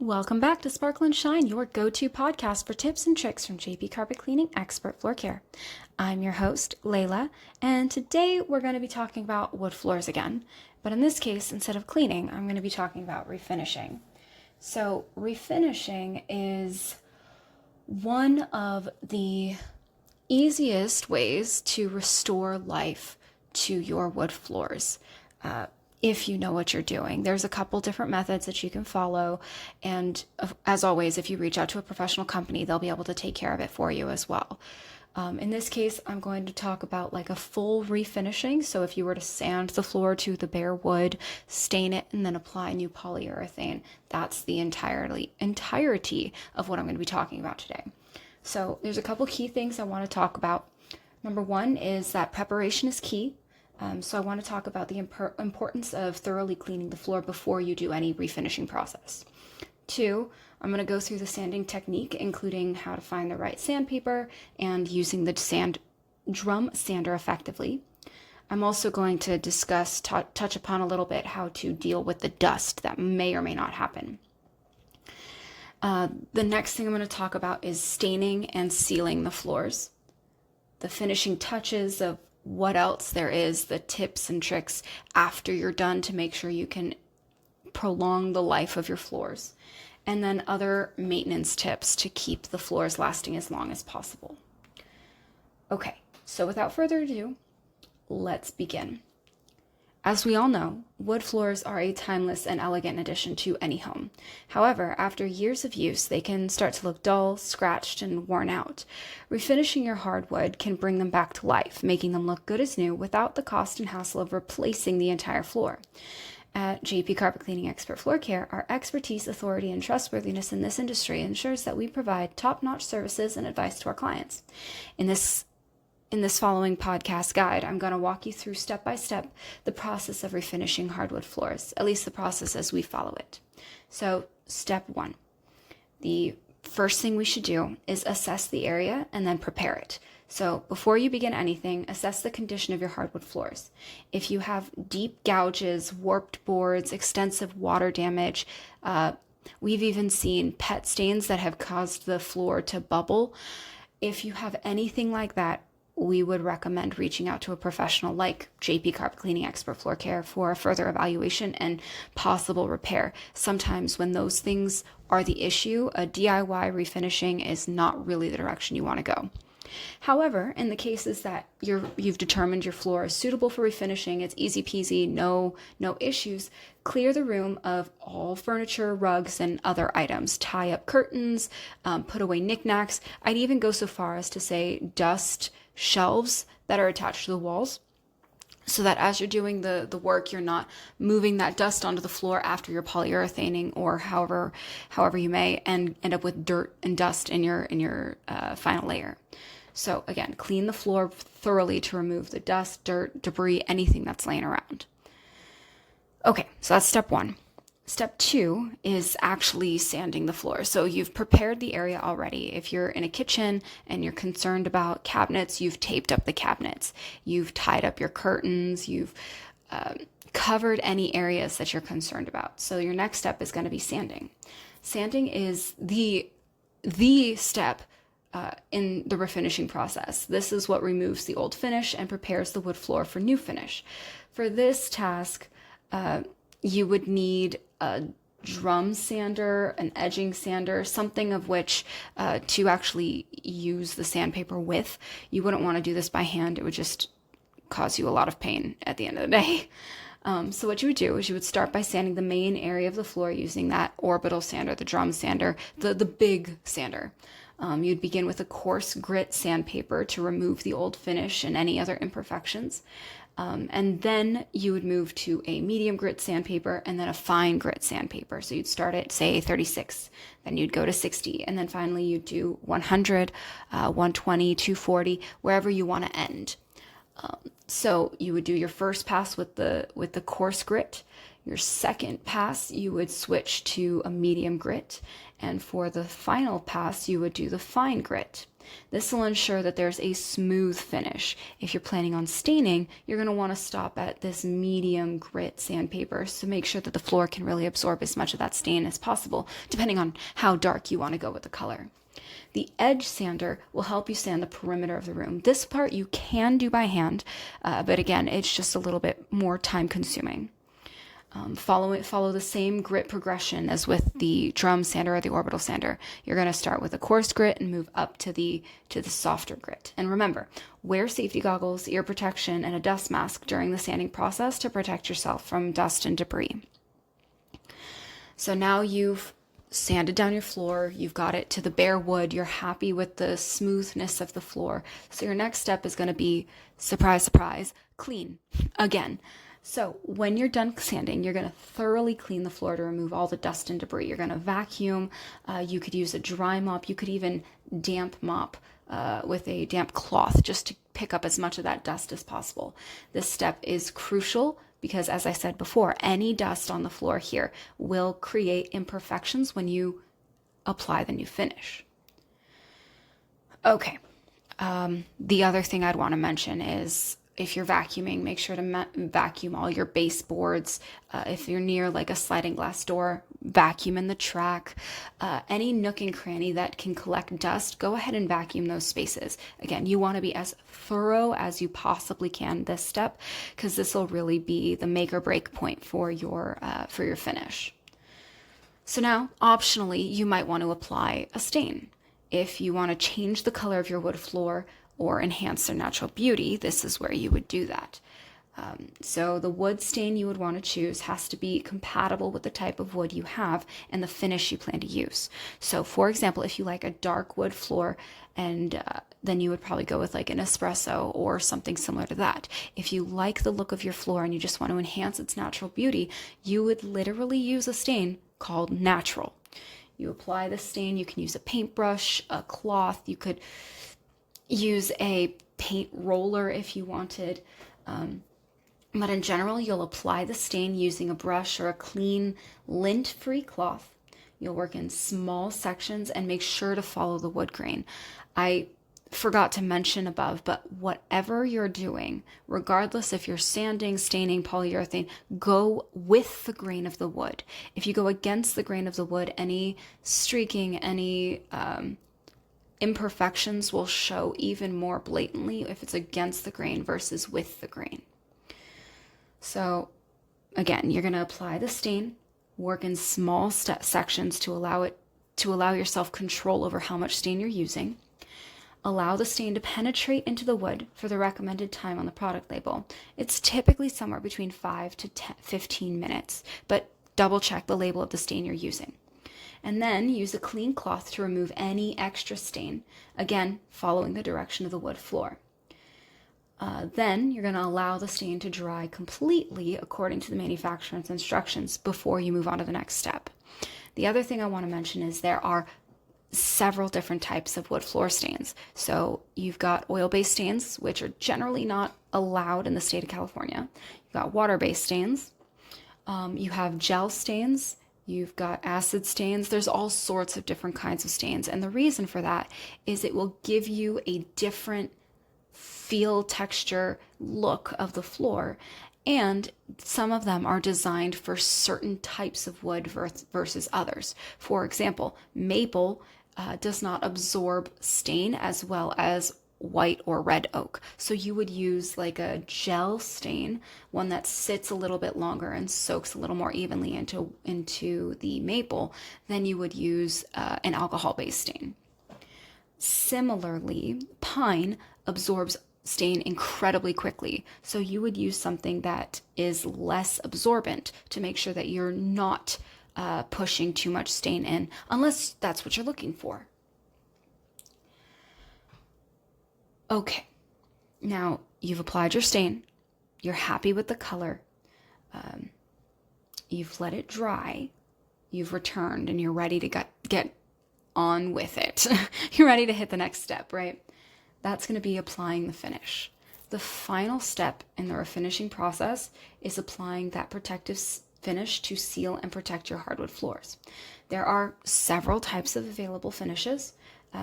Welcome back to Sparkle and Shine, your go-to podcast for tips and tricks from JP Carpet Cleaning Expert Floor Care. I'm your host, Laila, and today we're going to be talking about wood floors again. But in this case, instead of cleaning, I'm going to be talking about refinishing. So refinishing is one of the easiest ways to restore life to your wood floors. If you know what you're doing. There's a couple different methods that you can follow. And as always, if you reach out to a professional company, they'll be able to take care of it for you as well. In this case, I'm going to talk about like a full refinishing. So if you were to sand the floor to the bare wood, stain it, and then apply new polyurethane, that's the entirety of what I'm going to be talking about today. So there's a couple key things I want to talk about. Number one is that preparation is key. So I want to talk about the importance of thoroughly cleaning the floor before you do any refinishing process. Two, I'm going to go through the sanding technique, including how to find the right sandpaper and using the drum sander effectively. I'm also going to discuss, touch upon a little bit how to deal with the dust that may or may not happen. The next thing I'm going to talk about is staining and sealing the floors. The finishing touches of what else there is, the tips and tricks after you're done to make sure you can prolong the life of your floors, and then other maintenance tips to keep the floors lasting as long as possible. Okay, so without further ado, let's begin. As we all know, wood floors are a timeless and elegant addition to any home. However, after years of use, they can start to look dull, scratched, and worn out. Refinishing your hardwood can bring them back to life, making them look good as new without the cost and hassle of replacing the entire floor. At JP Carpet Cleaning Expert Floor Care, our expertise, authority, and trustworthiness in this industry ensures that we provide top-notch services and advice to our clients. In this following podcast guide, I'm going to walk you through step by step the process of refinishing hardwood floors, at least the process as we follow it. So, step one. The first thing we should do is assess the area and then prepare it. So, before you begin anything, assess the condition of your hardwood floors. If you have deep gouges, warped boards, extensive water damage, we've even seen pet stains that have caused the floor to bubble. If you have anything like that, we would recommend reaching out to a professional like JP Carpet Cleaning Expert Floor Care for further evaluation and possible repair. Sometimes when those things are the issue, a DIY refinishing is not really the direction you want to go. However, in the cases that you've determined your floor is suitable for refinishing, it's easy peasy, no issues, clear the room of all furniture, rugs, and other items. Tie up curtains, put away knickknacks. I'd even go so far as to say dust shelves that are attached to the walls, so that as you're doing the work, you're not moving that dust onto the floor after you're polyurethaning or however you may, and end up with dirt and dust in your final layer. So again, clean the floor thoroughly to remove the dust, dirt, debris, anything that's laying around. Okay, so that's step one. Step two is actually sanding the floor. So you've prepared the area already. If you're in a kitchen and you're concerned about cabinets, you've taped up the cabinets. You've tied up your curtains. You've covered any areas that you're concerned about. So your next step is going to be sanding. Sanding is the step in the refinishing process. This is what removes the old finish and prepares the wood floor for new finish. For this task, you would need a drum sander, an edging sander, something of which to actually use the sandpaper with. You wouldn't want to do this by hand. It would just cause you a lot of pain at the end of the day. So what you would do is you would start by sanding the main area of the floor using that orbital sander, the drum sander, the big sander. You'd begin with a coarse grit sandpaper to remove the old finish and any other imperfections. And then you would move to a medium grit sandpaper and then a fine grit sandpaper. So you'd start at, say, 36, then you'd go to 60, and then finally you'd do 100, 120, 240, wherever you want to end. So you would do your first pass with the coarse grit. Your second pass, you would switch to a medium grit, and for the final pass, you would do the fine grit. This will ensure that there's a smooth finish. If you're planning on staining, you're going to want to stop at this medium grit sandpaper, so make sure that the floor can really absorb as much of that stain as possible, depending on how dark you want to go with the color. The edge sander will help you sand the perimeter of the room. This part you can do by hand, but again, it's just a little bit more time consuming. Follow the same grit progression as with the drum sander or the orbital sander. You're going to start with a coarse grit and move up to the softer grit. And remember, wear safety goggles, ear protection, and a dust mask during the sanding process to protect yourself from dust and debris. So now you've sanded down your floor, you've got it to the bare wood, you're happy with the smoothness of the floor. So your next step is going to be, surprise, surprise, clean again. So when you're done sanding, you're going to thoroughly clean the floor to remove all the dust and debris. You're going to vacuum. You could use a dry mop. You could even damp mop with a damp cloth just to pick up as much of that dust as possible. This step is crucial because, as I said before, any dust on the floor here will create imperfections when you apply the new finish. Okay. The other thing I'd want to mention is, if you're vacuuming, make sure to vacuum all your baseboards. If you're near like a sliding glass door, vacuum in the track. Any nook and cranny that can collect dust, go ahead and vacuum those spaces. Again, you want to be as thorough as you possibly can this step, because this will really be the make or break point for your finish. So now, optionally, you might want to apply a stain. If you want to change the color of your wood floor or enhance their natural beauty, this is where you would do that. So the wood stain you would want to choose has to be compatible with the type of wood you have and the finish you plan to use. So for example, if you like a dark wood floor, and then you would probably go with like an espresso or something similar to that. If you like the look of your floor and you just want to enhance its natural beauty, you would literally use a stain called natural. You apply the stain, you can use a paintbrush, a cloth, you could use a paint roller if you wanted. But in general, you'll apply the stain using a brush or a clean, lint-free cloth. You'll work in small sections and make sure to follow the wood grain. I forgot to mention above, but whatever you're doing, regardless if you're sanding, staining, polyurethane, go with the grain of the wood. If you go against the grain of the wood, any streaking, any imperfections will show even more blatantly if it's against the grain versus with the grain. So again, you're going to apply the stain, work in small sections to allow yourself control over how much stain you're using. Allow the stain to penetrate into the wood for the recommended time on the product label. It's typically somewhere between 5 to 15 minutes, but double check the label of the stain you're using. And then use a clean cloth to remove any extra stain, again, following the direction of the wood floor. Then you're going to allow the stain to dry completely according to the manufacturer's instructions before you move on to the next step. The other thing I want to mention is there are several different types of wood floor stains. So you've got oil-based stains, which are generally not allowed in the state of California. You've got water-based stains. You have gel stains. You've got acid stains. There's all sorts of different kinds of stains. And the reason for that is it will give you a different feel, texture, look of the floor. And some of them are designed for certain types of wood versus others. For example, maple does not absorb stain as well as white or red oak. So you would use like a gel stain, one that sits a little bit longer and soaks a little more evenly into the maple, than you would use an alcohol-based stain. Similarly, pine absorbs stain incredibly quickly. So you would use something that is less absorbent to make sure that you're not pushing too much stain in, unless that's what you're looking for. Okay, now you've applied your stain, you're happy with the color, you've let it dry, you've returned, and you're ready to get on with it. You're ready to hit the next step, right? That's going to be applying the finish. The final step in the refinishing process is applying that protective finish to seal and protect your hardwood floors. There are several types of available finishes.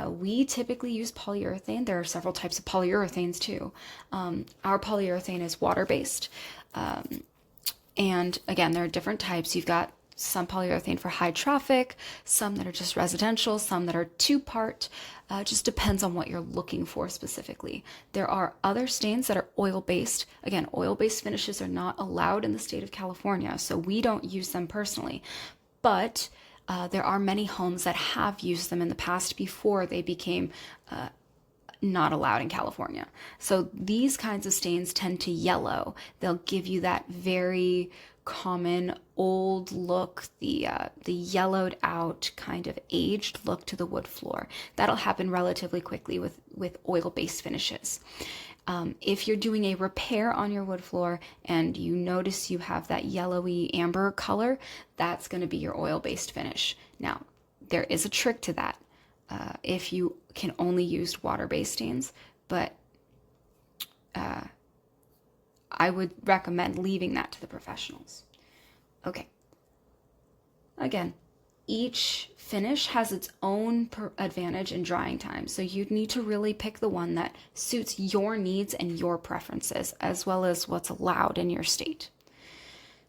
We typically use polyurethane. There are several types of polyurethanes too. Our polyurethane is water-based. And again, there are different types. You've got some polyurethane for high traffic, some that are just residential, some that are two-part. Just depends on what you're looking for specifically. There are other stains that are oil-based. Again, oil-based finishes are not allowed in the state of California, so we don't use them personally. But there are many homes that have used them in the past before they became not allowed in California. So these kinds of stains tend to yellow. They'll give you that very common old look, the yellowed out kind of aged look to the wood floor. That'll happen relatively quickly with oil-based finishes. If you're doing a repair on your wood floor and you notice you have that yellowy amber color, that's going to be your oil-based finish. Now, there is a trick to that. If you can only use water-based stains, but I would recommend leaving that to the professionals. Okay. Again, each finish has its own advantage in drying time, so you'd need to really pick the one that suits your needs and your preferences, as well as what's allowed in your state.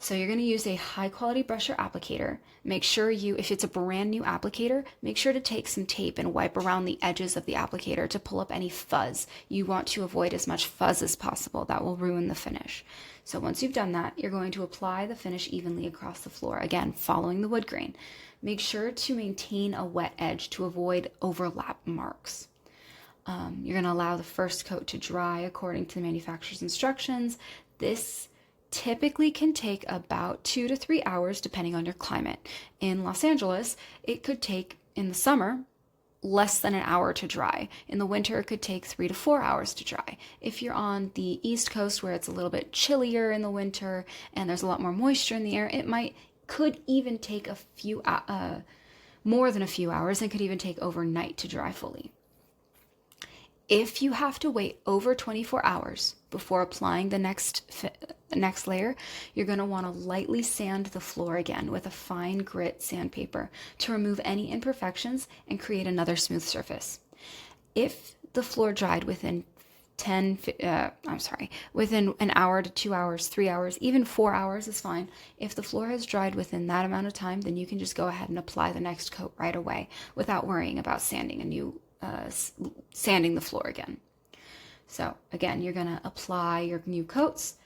So you're going to use a high quality brush or applicator. Make sure if it's a brand new applicator, make sure to take some tape and wipe around the edges of the applicator to pull up any fuzz. You want to avoid as much fuzz as possible. That will ruin the finish. So once you've done that, you're going to apply the finish evenly across the floor, again, following the wood grain. Make sure to maintain a wet edge to avoid overlap marks. You're going to allow the first coat to dry according to the manufacturer's instructions. This typically can take about 2 to 3 hours depending on your climate. In Los Angeles, it could take, in the summer, less than an hour to dry. In the winter, it could take 3 to 4 hours to dry. If you're on the East Coast where it's a little bit chillier in the winter and there's a lot more moisture in the air, could even take more than a few hours and could even take overnight to dry fully. If you have to wait over 24 hours before applying the next layer, you're going to want to lightly sand the floor again with a fine grit sandpaper to remove any imperfections and create another smooth surface. If the floor dried within within an hour to 2 hours, 3 hours, even 4 hours is fine. If the floor has dried within that amount of time, then you can just go ahead and apply the next coat right away without worrying about sanding the floor again. So again, you're going to apply your new coats,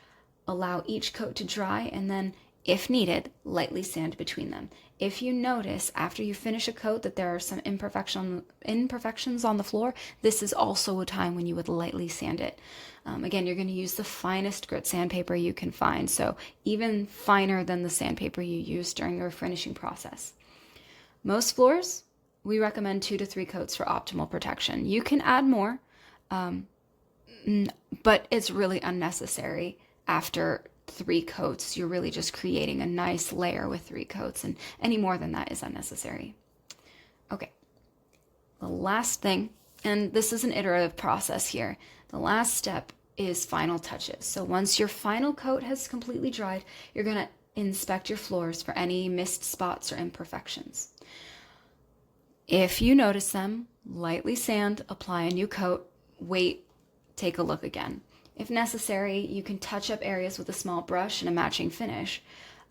allow each coat to dry, and then, if needed, lightly sand between them. If you notice after you finish a coat that there are some imperfections on the floor, this is also a time when you would lightly sand it. Again, you're going to use the finest grit sandpaper you can find, so even finer than the sandpaper you use during the refinishing process. Most floors, we recommend 2 to 3 coats for optimal protection. You can add more, but it's really unnecessary. After 3 coats, you're really just creating a nice layer with 3 coats, and any more than that is unnecessary. Okay, the last thing, and this is an iterative process here, the last step is final touches. So once your final coat has completely dried, you're going to inspect your floors for any missed spots or imperfections. If you notice them, lightly sand, apply a new coat, wait, take a look again. If necessary, you can touch up areas with a small brush and a matching finish.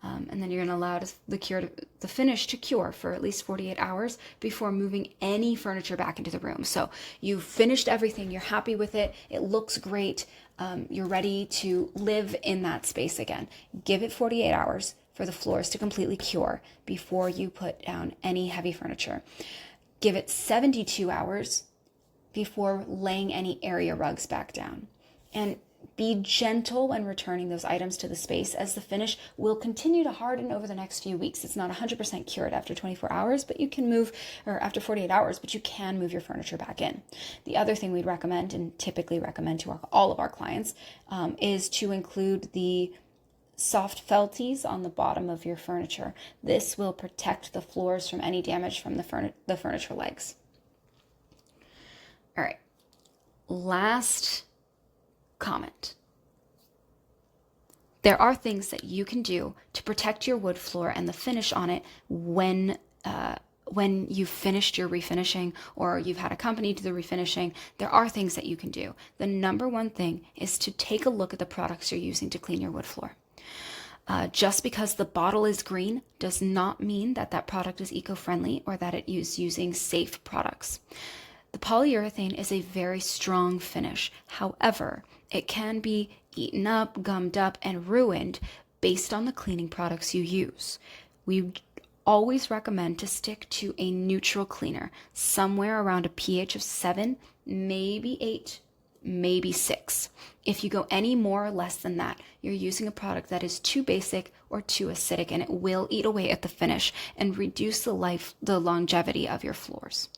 And then you're going to allow the finish to cure for at least 48 hours before moving any furniture back into the room. So you've finished everything, you're happy with it, it looks great, you're ready to live in that space again. Give it 48 hours for the floors to completely cure before you put down any heavy furniture. Give it 72 hours before laying any area rugs back down. And be gentle when returning those items to the space, as the finish will continue to harden over the next few weeks. It's not 100% cured after 24 hours, but you can after 48 hours, but you can move your furniture back in. The other thing we'd recommend, and typically recommend to all of our clients, is to include the soft felties on the bottom of your furniture. This will protect the floors from any damage from the furniture legs. All right, last comment. there are things that you can do to protect your wood floor and the finish on it when you've finished your refinishing or you've had a company do the refinishing. There are things that you can do. The number one thing is to take a look at the products you're using to clean your wood floor. Just because the bottle is green does not mean that that product is eco-friendly or that it is using safe products. The polyurethane is a very strong finish. However, it can be eaten up, gummed up, and ruined based on the cleaning products you use. We always recommend to stick to a neutral cleaner, somewhere around a pH of 7, maybe 8, maybe 6. If you go any more or less than that, you're using a product that is too basic or too acidic, and it will eat away at the finish and reduce the longevity of your floors.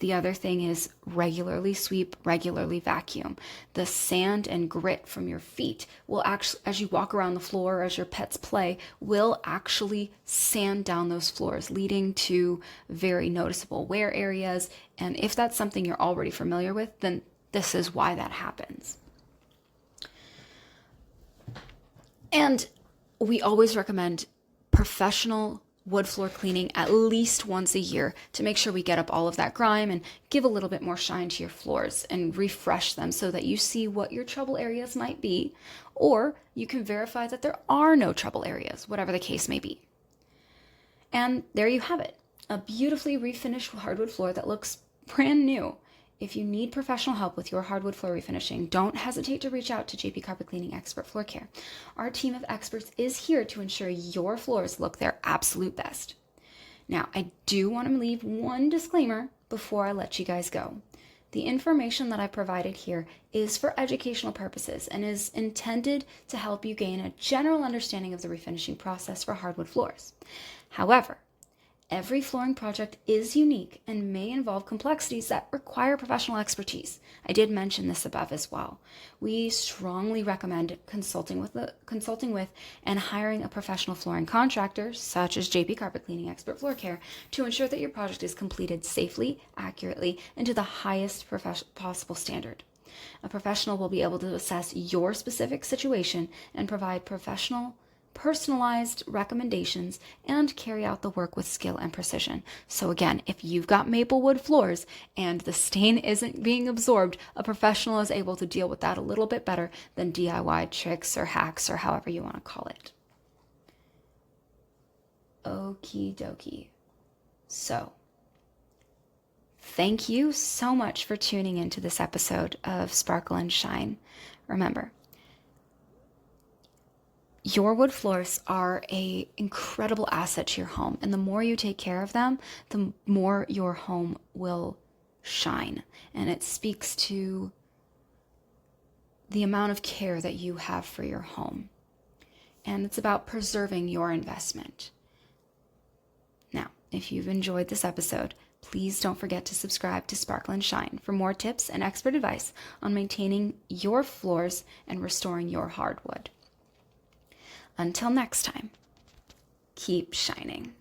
The other thing is regularly sweep, regularly vacuum. The sand and grit from your feet will actually, as you walk around the floor, as your pets play, will actually sand down those floors, leading to very noticeable wear areas. And if that's something you're already familiar with, then this is why that happens. And we always recommend professional wood floor cleaning at least once a year to make sure we get up all of that grime and give a little bit more shine to your floors and refresh them so that you see what your trouble areas might be, or you can verify that there are no trouble areas, whatever the case may be. And there you have it, a beautifully refinished hardwood floor that looks brand new. If you need professional help with your hardwood floor refinishing, don't hesitate to reach out to JP Carpet Cleaning Expert Floor Care. Our team of experts is here to ensure your floors look their absolute best. Now, I do want to leave one disclaimer before I let you guys go. The information that I provided here is for educational purposes and is intended to help you gain a general understanding of the refinishing process for hardwood floors. However, every flooring project is unique and may involve complexities that require professional expertise. I did mention this above as well. We strongly recommend consulting with and hiring a professional flooring contractor, such as JP Carpet Cleaning Expert Floor Care, to ensure that your project is completed safely, accurately, and to the highest possible standard. A professional will be able to assess your specific situation and provide personalized recommendations and carry out the work with skill and precision. So again, if you've got maple wood floors and the stain isn't being absorbed, a professional is able to deal with that a little bit better than DIY tricks or hacks or however you want to call it. Okie dokie. So, thank you so much for tuning into this episode of Sparkle and Shine. Remember, your wood floors are an incredible asset to your home, and the more you take care of them, the more your home will shine. And it speaks to the amount of care that you have for your home. And it's about preserving your investment. Now, if you've enjoyed this episode, please don't forget to subscribe to Sparkle and Shine for more tips and expert advice on maintaining your floors and restoring your hardwood. Until next time, keep shining.